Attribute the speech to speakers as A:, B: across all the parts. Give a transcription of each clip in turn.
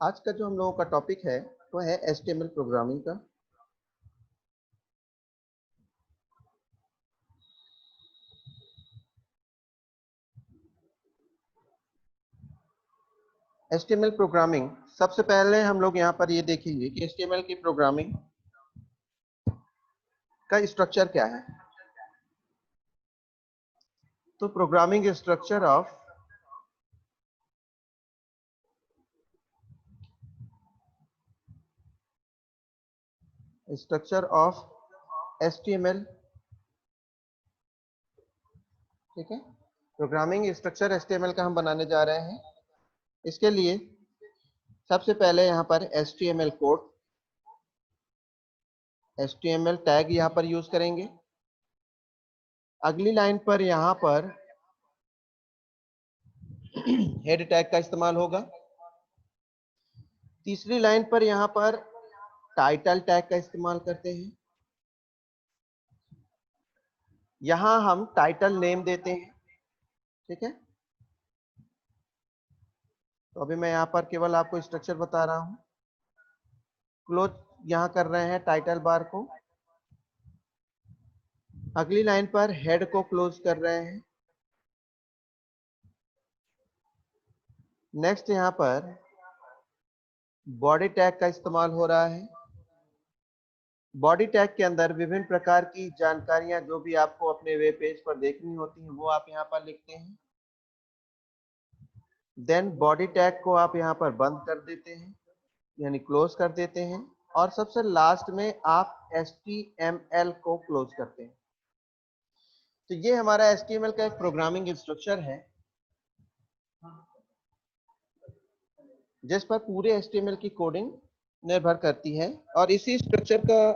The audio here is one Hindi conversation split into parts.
A: आज का जो हम लोगों का टॉपिक है वो है HTML प्रोग्रामिंग का। HTML प्रोग्रामिंग, सबसे पहले हम लोग यहाँ पर ये देखेंगे कि HTML की प्रोग्रामिंग का स्ट्रक्चर क्या है। तो प्रोग्रामिंग स्ट्रक्चर ऑफ HTML, ठीक है। प्रोग्रामिंग स्ट्रक्चर HTML का हम बनाने जा रहे हैं। इसके लिए सबसे पहले यहाँ पर HTML कोड, HTML टैग यहाँ पर यूज करेंगे। अगली लाइन पर यहाँ पर हेड टैग का इस्तेमाल होगा। तीसरी लाइन पर यहाँ पर टाइटल टैग का इस्तेमाल करते हैं। यहां हम टाइटल नेम देते हैं, ठीक है। तो अभी मैं यहां पर केवल आपको स्ट्रक्चर बता रहा हूं। क्लोज यहां कर रहे हैं टाइटल बार को। अगली लाइन पर हेड को क्लोज कर रहे हैं। नेक्स्ट यहां पर बॉडी टैग का इस्तेमाल हो रहा है। बॉडी टैग के अंदर विभिन्न प्रकार की जानकारियां जो भी आपको अपने वेब पेज पर देखनी होती हैं वो आप यहां पर लिखते हैं। देन बॉडी टैग को आप यहां पर बंद कर देते हैं, यानी क्लोज कर देते हैं। और सबसे लास्ट में आप HTML को क्लोज करते हैं। तो ये हमारा HTML का एक प्रोग्रामिंग स्ट्रक्चर है जिस पर पूरे HTML की कोडिंग निर्भर करती है, और इसी स्ट्रक्चर का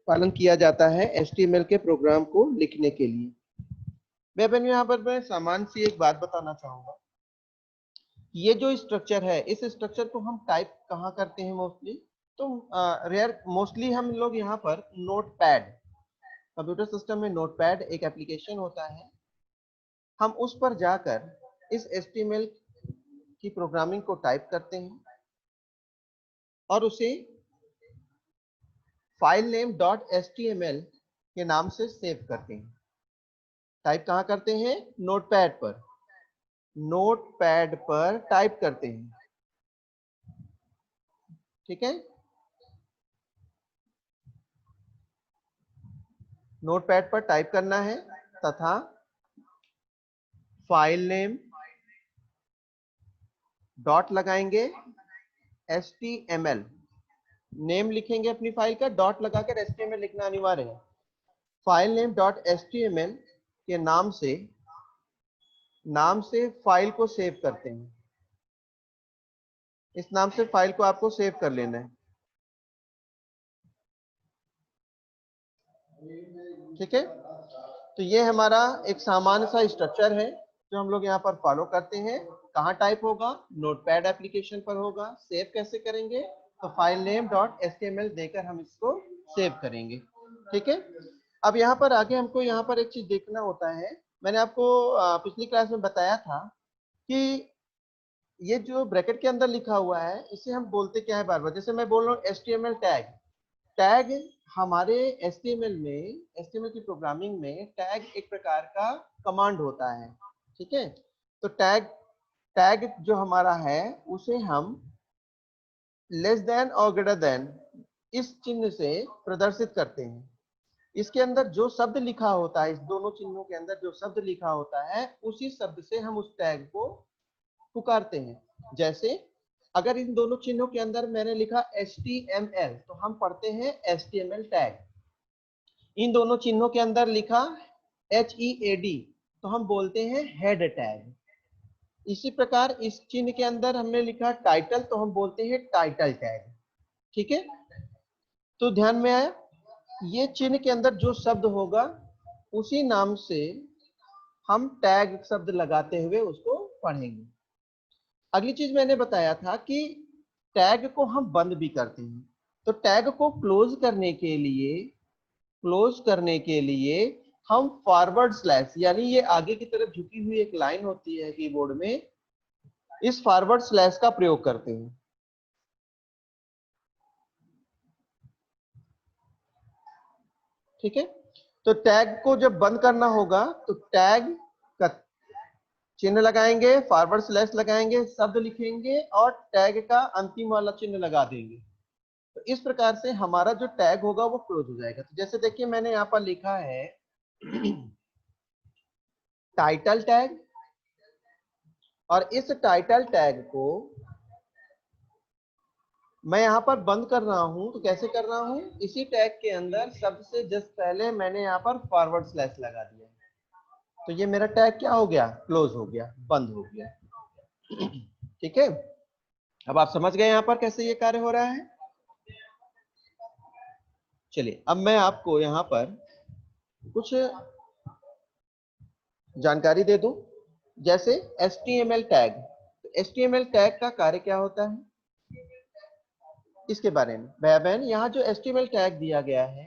A: पालन किया जाता है HTML के प्रोग्राम को लिखने के लिए। मैं यहाँ पर मैं सामान्य सी एक बात बताना चाहूंगा। ये जो स्ट्रक्चर है, इस स्ट्रक्चर को हम टाइप कहाँ करते हैं मोस्टली? तो मोस्टली हम लोग यहाँ पर नोटपैड, कंप्यूटर सिस्टम में नोटपैड एक एप्लीकेशन होता है, हम उस पर जाकर इस HTML की प्रोग्रामिंग को टाइप करते हैं और उसे फाइल नेम .html के नाम से सेव करते हैं। टाइप कहाँ करते हैं? नोटपैड पर। नोटपैड पर टाइप करते हैं, ठीक है। नोटपैड पर टाइप करना है तथा फाइल नेम डॉट लगाएंगे HTML, नेम लिखेंगे अपनी फाइल का, डॉट लगाकर HTML लिखना अनिवार्य है। फाइल नेम .html के नाम से फाइल को सेव करते हैं। इस नाम से फाइल को आपको सेव कर लेना है, ठीक है। तो ये हमारा एक सामान्य सा स्ट्रक्चर है जो हम लोग यहाँ पर फॉलो करते हैं। कहाँ टाइप होगा? नोटपैड एप्लीकेशन पर होगा। सेव कैसे करेंगे? तो फाइल नेम .html देकर हम इसको सेव करेंगे, ठीक है। अब यहाँ पर आगे हमको यहाँ पर एक चीज देखना होता है। मैंने आपको पिछली क्लास में बताया था कि ये जो ब्रैकेट के अंदर लिखा हुआ है इसे हम बोलते क्या है बार बार। जैसे मैं बोल रहा हूँ HTML टैग। टैग हमारे HTML की प्रोग्रामिंग में टैग एक प्रकार का कमांड होता है, ठीक है। तो टैग जो हमारा है उसे हम लेस देन और ग्रेटर देन इस चिन्ह से प्रदर्शित करते हैं। इसके अंदर जो शब्द लिखा होता है, इस दोनों चिन्हों के अंदर जो शब्द लिखा होता है उसी शब्द से हम उस टैग को पुकारते हैं। जैसे अगर इन दोनों चिन्हों के अंदर मैंने लिखा HTML तो हम पढ़ते हैं HTML टैग। इन दोनों चिन्हों के अंदर लिखा HEAD तो हम बोलते हैं हेड टैग। इसी प्रकार इस चिन्ह के अंदर हमने लिखा टाइटल तो हम बोलते हैं टाइटल टैग, ठीक है। तो ध्यान में आया? ये चिन्ह के अंदर जो शब्द होगा उसी नाम से हम टैग शब्द लगाते हुए उसको पढ़ेंगे। अगली चीज मैंने बताया था कि टैग को हम बंद भी करते हैं। तो टैग को क्लोज करने के लिए हम फॉरवर्ड स्लैश, यानी ये आगे की तरफ झुकी हुई एक लाइन होती है कीबोर्ड में, इस फॉरवर्ड स्लैश का प्रयोग करते हैं। ठीक है, तो टैग को जब बंद करना होगा तो टैग का चिन्ह लगाएंगे, फॉरवर्ड स्लैश लगाएंगे, शब्द लिखेंगे और टैग का अंतिम वाला चिन्ह लगा देंगे। तो इस प्रकार से हमारा जो टैग होगा वो क्लोज हो जाएगा। तो जैसे देखिए मैंने यहाँ पर लिखा है टाइटल टैग, और इस टाइटल टैग को मैं यहाँ पर बंद कर रहा हूं। तो कैसे कर रहा हूं, इसी टैग के अंदर सबसे जस्ट पहले मैंने यहाँ पर फॉरवर्ड स्लैश लगा दिया, तो ये मेरा टैग क्या हो गया, क्लोज हो गया, बंद हो गया। ठीक है, अब आप समझ गए यहाँ पर कैसे ये कार्य हो रहा है। चलिए अब मैं आपको यहाँ पर कुछ जानकारी दे दूं, जैसे HTML टैग। तो HTML टैग का कार्य क्या होता है इसके बारे में भैया बहन, यहाँ जो HTML टैग दिया गया है,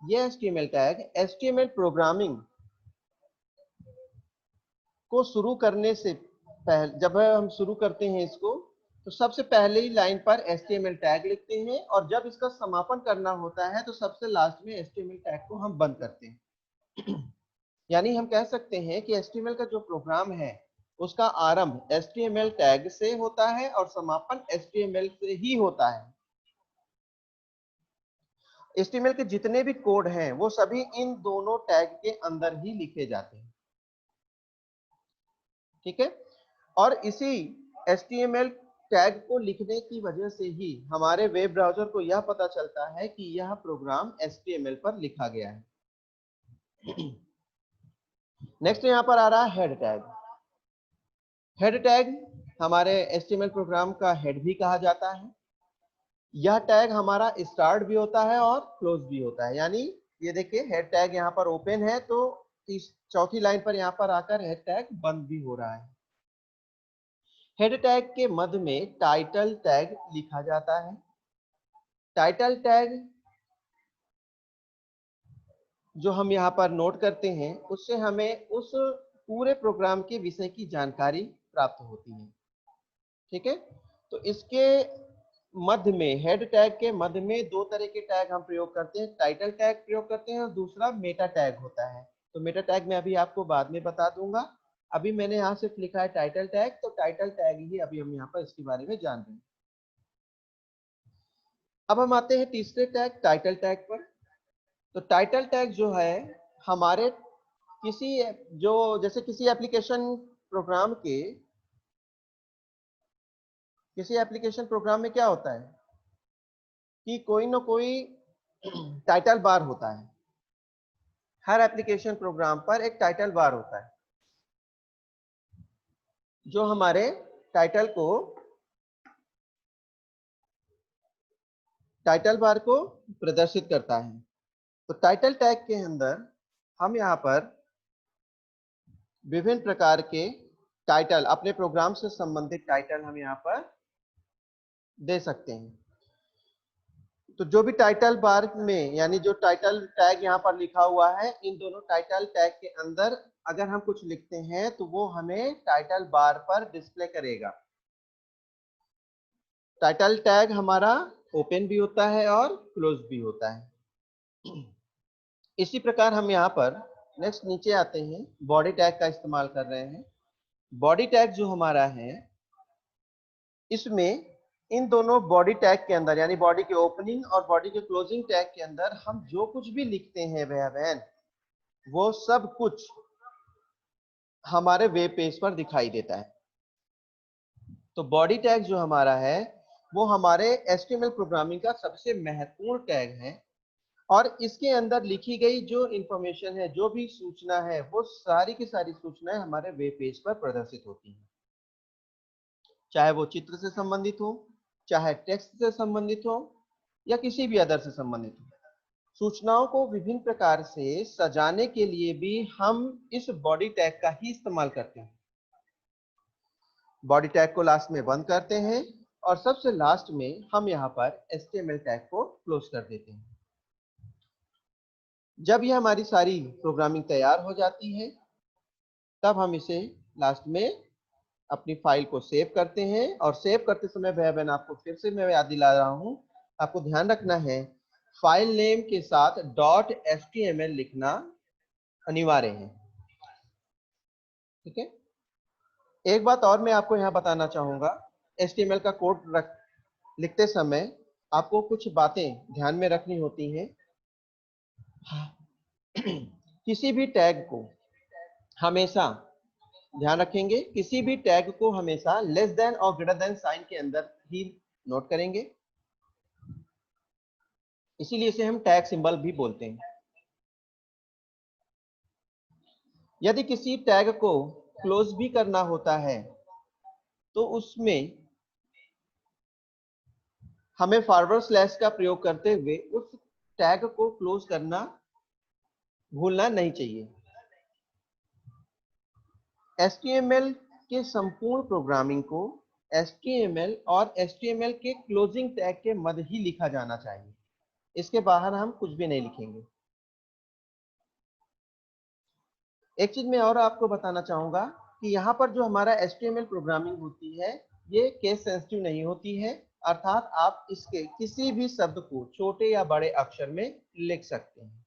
A: ये HTML टैग HTML प्रोग्रामिंग को शुरू करने से पहले, जब हम शुरू करते हैं इसको, तो सबसे पहले ही लाइन पर HTML टैग लिखते हैं, और जब इसका समापन करना होता है तो सबसे लास्ट में HTML टैग को हम बंद करते हैं। यानी हम कह सकते हैं कि HTML का जो प्रोग्राम है उसका आरंभ HTML टैग से होता है और समापन HTML से ही होता है। HTML के जितने भी कोड हैं वो सभी इन दोनों टैग के अंदर ही लिखे जाते हैं। ठीक है, और इसी HTML टैग को लिखने की वजह से ही हमारे वेब ब्राउज़र को यह पता चलता है कि यह प्रोग्राम HTML पर लिखा गया है। नेक्स्ट यहाँ पर आ रहा है हेड टैग। हेड टैग हमारे HTML प्रोग्राम का हेड भी कहा जाता है। यह टैग हमारा स्टार्ट भी होता है और क्लोज भी होता है। यानी ये देखिए हेड टैग यहाँ पर ओपन है, तो इस चौथी लाइन पर यहाँ पर आकर हेड टैग बंद भी हो रहा है। हेड टैग के मध्य में टाइटल टैग लिखा जाता है। टाइटल टैग जो हम यहाँ पर नोट करते हैं, उससे हमें उस पूरे प्रोग्राम के विषय की जानकारी प्राप्त होती है। ठीक है, तो इसके मध्य में, हेड टैग के मध्य में दो तरह के टैग हम प्रयोग करते हैं, टाइटल टैग प्रयोग करते हैं और दूसरा मेटा टैग होता है। तो मेटा टैग मैं अभी आपको बाद में बता दूंगा। अभी मैंने यहाँ सिर्फ लिखा है टाइटल टैग, तो टाइटल टैग ही अभी हम यहाँ पर इसके बारे में जान रहे हैं। अब हम आते हैं तीसरे टैग टाइटल टैग पर। तो टाइटल टैग जो है हमारे किसी जो जैसे किसी एप्लीकेशन प्रोग्राम में क्या होता है कि कोई ना कोई टाइटल बार होता है। हर एप्लीकेशन प्रोग्राम पर एक टाइटल बार होता है जो हमारे टाइटल बार को प्रदर्शित करता है। तो टाइटल टैग के अंदर हम यहाँ पर विभिन्न प्रकार के टाइटल, अपने प्रोग्राम से संबंधित टाइटल हम यहाँ पर दे सकते हैं। तो जो भी टाइटल बार में, यानी जो टाइटल टैग यहाँ पर लिखा हुआ है, इन दोनों टाइटल टैग के अंदर अगर हम कुछ लिखते हैं तो वो हमें टाइटल बार पर डिस्प्ले करेगा। टाइटल टैग हमारा ओपन भी होता है और क्लोज भी होता है। इसी प्रकार हम यहाँ पर नेक्स्ट नीचे आते हैं, बॉडी टैग का इस्तेमाल कर रहे हैं। बॉडी टैग जो हमारा है, इसमें इन दोनों बॉडी टैग के अंदर, यानी बॉडी के ओपनिंग और बॉडी के क्लोजिंग टैग के अंदर हम जो कुछ भी लिखते हैं भैया बहन, वो सब कुछ हमारे वेब पेज पर दिखाई देता है। तो बॉडी टैग जो हमारा है वो हमारे HTML प्रोग्रामिंग का सबसे महत्वपूर्ण टैग है, और इसके अंदर लिखी गई जो इंफॉर्मेशन है, जो भी सूचना है, वो सारी की सारी सूचनाएं हमारे वेब पेज पर प्रदर्शित होती हैं। चाहे वो चित्र से संबंधित हो, चाहे टेक्स्ट से संबंधित हो, या किसी भी अदर से संबंधित हो। सूचनाओं को विभिन्न प्रकार से सजाने के लिए भी हम इस बॉडी टैग का ही इस्तेमाल करते हैं। बॉडी टैग को लास्ट में बंद करते हैं और सबसे लास्ट में हम यहाँ पर HTML टैग को क्लोज कर देते हैं। जब ये हमारी सारी प्रोग्रामिंग तैयार हो जाती है, तब हम इसे लास्ट में अपनी फाइल को सेव करते हैं। और सेव करते समय भैया बहन आपको फिर से मैं याद दिला रहा हूँ, आपको ध्यान रखना है फाइल नेम के साथ .html लिखना अनिवार्य है। ठीक है। एक बात और मैं आपको यहाँ बताना चाहूंगा, HTML का कोड लिखते समय आपको कुछ बातें ध्यान में रखनी होती हैं। किसी भी टैग को हमेशा ध्यान रखेंगे, किसी भी टैग को हमेशा लेस देन और ग्रेटर देन साइन के अंदर ही नोट करेंगे, इसीलिए इसे हम टैग सिंबल भी बोलते हैं। यदि किसी टैग को क्लोज भी करना होता है तो उसमें हमें फॉरवर्ड स्लैश का प्रयोग करते हुए उस टैग को क्लोज करना भूलना नहीं चाहिए। HTML के संपूर्ण प्रोग्रामिंग को HTML और HTML के क्लोजिंग टैग के मध्य ही लिखा जाना चाहिए, इसके बाहर हम कुछ भी नहीं लिखेंगे। एक चीज मैं और आपको बताना चाहूंगा कि यहाँ पर जो हमारा HTML प्रोग्रामिंग होती है ये केस सेंसिटिव नहीं होती है, अर्थात आप इसके किसी भी शब्द को छोटे या बड़े अक्षर में लिख सकते हैं।